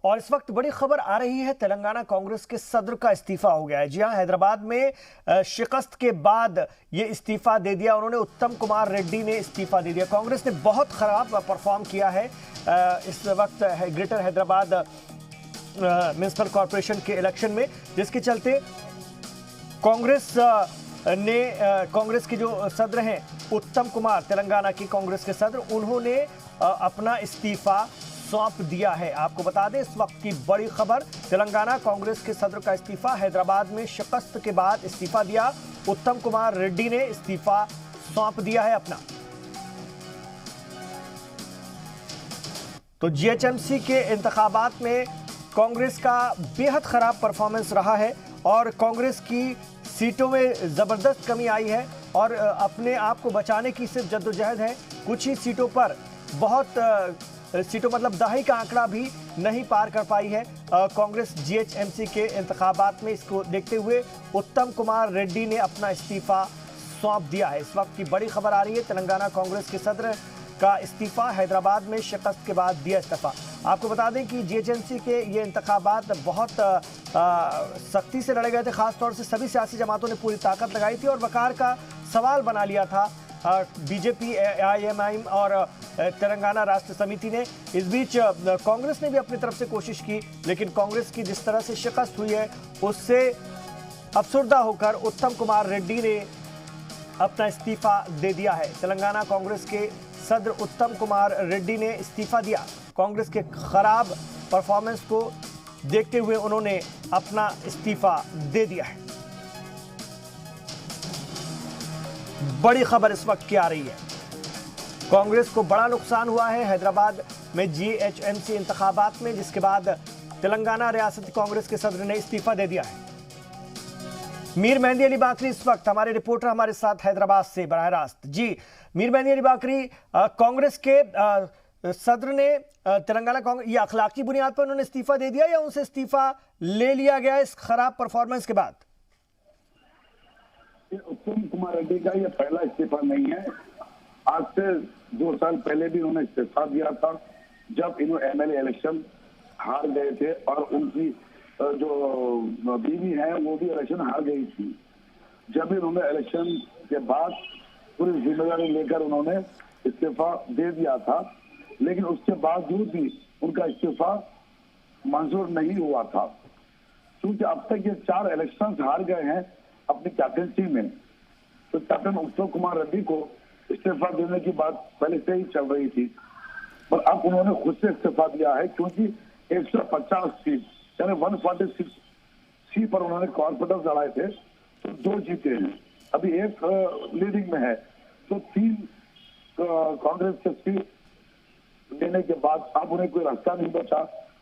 और इस वक्त बड़ी खबर आ रही है, तेलंगाना कांग्रेस के सदर का इस्तीफा हो गया है। जी हां, हैदराबाद में शिकस्त के बाद ये इस्तीफा दे दिया उन्होंने। उत्तम कुमार रेड्डी ने इस्तीफा दे दिया। कांग्रेस ने बहुत खराब परफॉर्म किया है इस वक्त ग्रेटर हैदराबाद म्युनिसिपल कॉरपोरेशन के इलेक्शन में, जिसके चलते कांग्रेस के जो सदर हैं उत्तम कुमार, तेलंगाना की कांग्रेस के सदर, उन्होंने अपना इस्तीफा सौंप दिया है। आपको बता दें, इस वक्त की बड़ी खबर, तेलंगाना कांग्रेस के सदर का इस्तीफा। हैदराबाद में शिकस्त के बाद इस्तीफा दिया उत्तम कुमार रेड्डी ने, इस्तीफा सौंप दिया है अपना। तो जीएचएमसी के इंतखाबात में कांग्रेस का बेहद खराब परफॉर्मेंस रहा है और कांग्रेस की सीटों में जबरदस्त कमी आई है और अपने आप को बचाने की सिर्फ जद्दोजहद है। कुछ ही सीटों पर, बहुत सीटों मतलब दहाई का आंकड़ा भी नहीं पार कर पाई है कांग्रेस जीएचएमसी के इंतखाबात में। इसको देखते हुए उत्तम कुमार रेड्डी ने अपना इस्तीफा सौंप दिया है। इस वक्त की बड़ी खबर आ रही है, तेलंगाना कांग्रेस के सदर का इस्तीफा, हैदराबाद में शिकस्त के बाद दिया इस्तीफा। आपको बता दें कि जीएचएमसी के ये इंतखाबात बहुत सख्ती से लड़े गए थे। खासतौर से सभी सियासी जमातों ने पूरी ताकत लगाई थी और वकार का सवाल बना लिया था बीजेपी, आईएमआईएम और तेलंगाना राष्ट्र समिति ने। इस बीच कांग्रेस ने भी अपनी तरफ से कोशिश की, लेकिन कांग्रेस की जिस तरह से शिकस्त हुई है उससे अफसरदा होकर उत्तम कुमार रेड्डी ने अपना इस्तीफा दे दिया है। तेलंगाना कांग्रेस के सदर उत्तम कुमार रेड्डी ने इस्तीफा दिया। कांग्रेस के खराब परफॉर्मेंस को देखते हुए उन्होंने अपना इस्तीफा दे दिया है। बड़ी खबर इस वक्त की आ रही है, कांग्रेस को बड़ा नुकसान हुआ है हैदराबाद में जीएचएमसी इंतखाबात में, जिसके बाद तेलंगाना रियासती कांग्रेस के सदर ने इस्तीफा दे दिया है। मीर मेहंदी अली बाकरी इस वक्त हमारे रिपोर्टर हमारे साथ हैदराबाद से बराह रास्त। जी मीर मेहंदी अली बाकरी, कांग्रेस के सदर ने तेलंगाना कांग्रेस, ये अखलाकी बुनियाद पर उन्होंने इस्तीफा दे दिया या उनसे इस्तीफा ले लिया गया इस खराब परफॉर्मेंस के बाद? उत्तम कुमार रेड्डी का ये पहला इस्तीफा नहीं है। आज से 2 साल पहले भी उन्होंने इस्तीफा दिया था, जब इन्होंने एमएलए इलेक्शन हार गए थे और उनकी जो बीवी है वो भी इलेक्शन हार गई थी। जब इन्होंने इलेक्शन के बाद पूरी जिम्मेदारी लेकर उन्होंने इस्तीफा दे दिया था, लेकिन उसके बावजूद भी उनका इस्तीफा मंजूर नहीं हुआ था, क्योंकि अब तक ये 4 इलेक्शंस हार गए हैं अपनी कैप्टनसी में। तो कैप्टन उत्तम कुमार रेड्डी को इस्तीफा देने की बात पहले से ही चल रही थी, पर अब उन्होंने खुद से इस्तीफा दिया है, क्योंकि 150 सीट यानी 146 सीट पर उन्होंने कॉर्पोरेटर्स लड़ाए थे, तो 2 जीते हैं, अभी 1 लीडिंग में है, तो 3 कांग्रेस के सीट लेने के बाद अब उन्हें कोई रास्ता नहीं बचा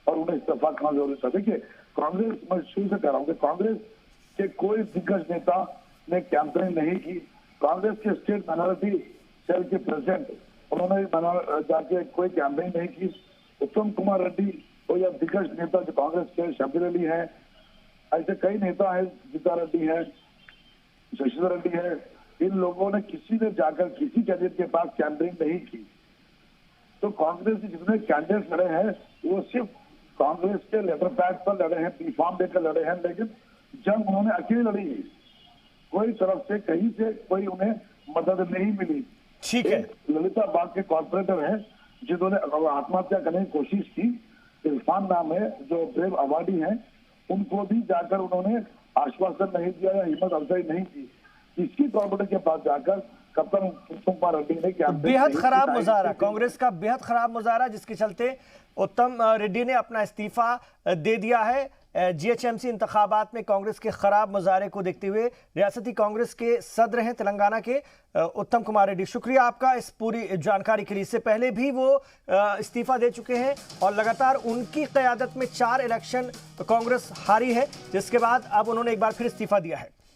और उन्हें इस्तीफा करना जरूरी था। देखिए, कांग्रेस, मैं शुरू से कह रहा हूँ कि कांग्रेस के कोई दिग्गज नेता ने कैंपेन नहीं की। कांग्रेस के स्टेट माइनॉरिटी सेल के प्रेसिडेंट, उन्होंने जाके कोई कैंपेन नहीं की। उत्तम कुमार रेड्डी और या दिग्गज नेता जो कांग्रेस के शबीर अली है, ऐसे कई नेता है, गीता रेड्डी है, शशिधर रेड्डी है, इन लोगों ने किसी ने जाकर किसी कैंडिडेट के पास कैंपेन नहीं की। तो कांग्रेस के जितने कैंडिडेट लड़े हैं वो सिर्फ कांग्रेस के लेटर पैड पर लड़े हैं, प्लेटफॉर्म देकर लड़े हैं, लेकिन जंग उन्होंने अकेले लड़ी है। कोई तरफ से कहीं से कोई उन्हें मदद नहीं मिली। ठीक है, ललिता बाग के कॉर्पोरेटर हैं जिन्होंने आत्महत्या करने की कोशिश की, इरफान नाम है जो ब्रेव अवार्डी हैं, उनको भी जाकर उन्होंने आश्वासन नहीं दिया या हिम्मत अफजाई नहीं की। इसकी कॉर्पोरेटर के पास जाकर कप्तान उत्तम कुमार रेड्डी ने बेहद खराब मुजाहरा, कांग्रेस का बेहद खराब मुजाहरा, जिसके चलते उत्तम रेड्डी ने अपना इस्तीफा दे दिया है। जीएचएमसी इंतखाबात में कांग्रेस के खराब मुजाहरे को देखते हुए रियासती कांग्रेस के सदर हैं तेलंगाना के उत्तम कुमार रेड्डी। शुक्रिया आपका इस पूरी जानकारी के लिए। इससे पहले भी वो इस्तीफा दे चुके हैं और लगातार उनकी क़यादत में 4 इलेक्शन कांग्रेस हारी है, जिसके बाद अब उन्होंने एक बार फिर इस्तीफा दिया है।